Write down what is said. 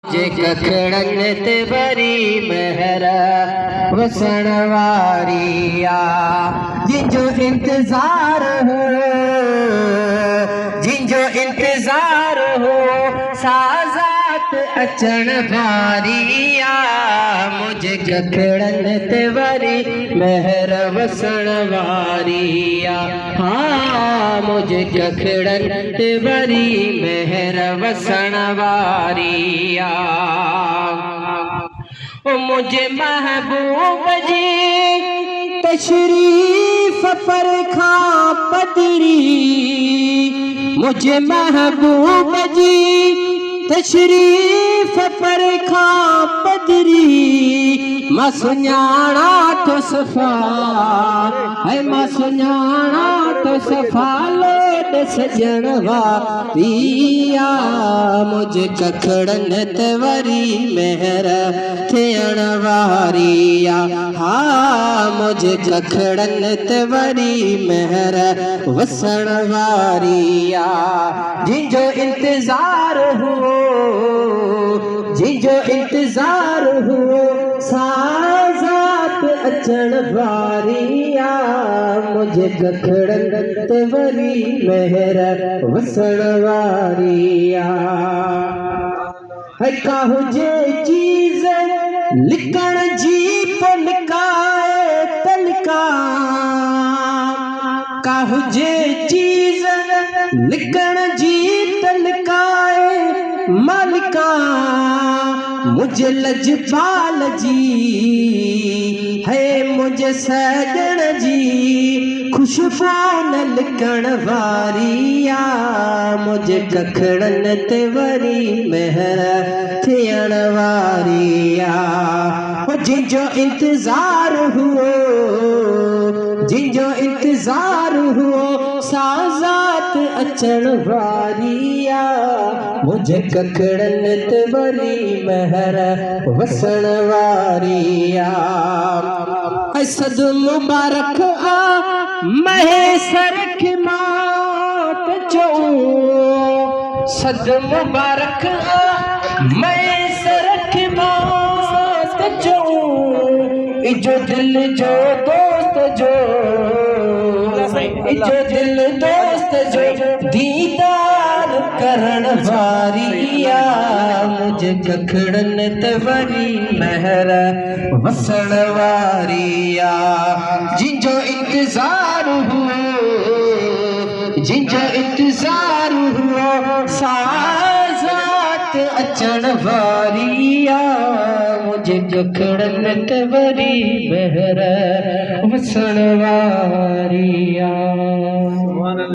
जे कखड़न ते वरी महर वसण वारिया जिंजो इंतजार हो साज़ात अचण वारिया मुझे कखड़न ते वरी महर वसण वारिया हाँ मुझे कखड़न ते वरी महर वसण वारिया मुझे महबूब जी तशरीफ पर खां पदरी मुझे महबूब जी तशरीफ पर खां पदरी मां सुञाणा तो सफ़ा है मां सुञाणा तो सफ़ा लोड सजण वारिया मुझे कखड़न ते वरी महर थियण वारिया हाँ मुझे कखड़न ते वरी महर वसण वारिया जिंजो इंतजार हो साज़ात अचण वारिया मुझे कखड़न ते वरी महर वसण वारिया है का हुजे चीज़ लिकण जी पे लिकाए तलिका का हुजे चीज़ लिकण जी तलिकाए मालिका मुझे लजपाल जी है मुझे सजण जी खुशबू न लिकण वारिया मुझे कखड़न ते वरी महर थियण वारिया जिंजो इंतजार हुओ साज़ात अचण वारिया मुझे कखड़न ते वरी महर वसण वारिया सद मुबारक आ महेसर खे मात चऊं सद मुबारक आ महेसर खे मात चऊं इजो दिल जो दोस्त जो इजो दिल दोस्त जो दीदार करण वारिया मुझे कखड़न ते वरी महर वसण वारिया जिंजो इंतजार हुओ साज़ात अचण वारिया मुझे कखड़न ते वरी महर वसण वारिया।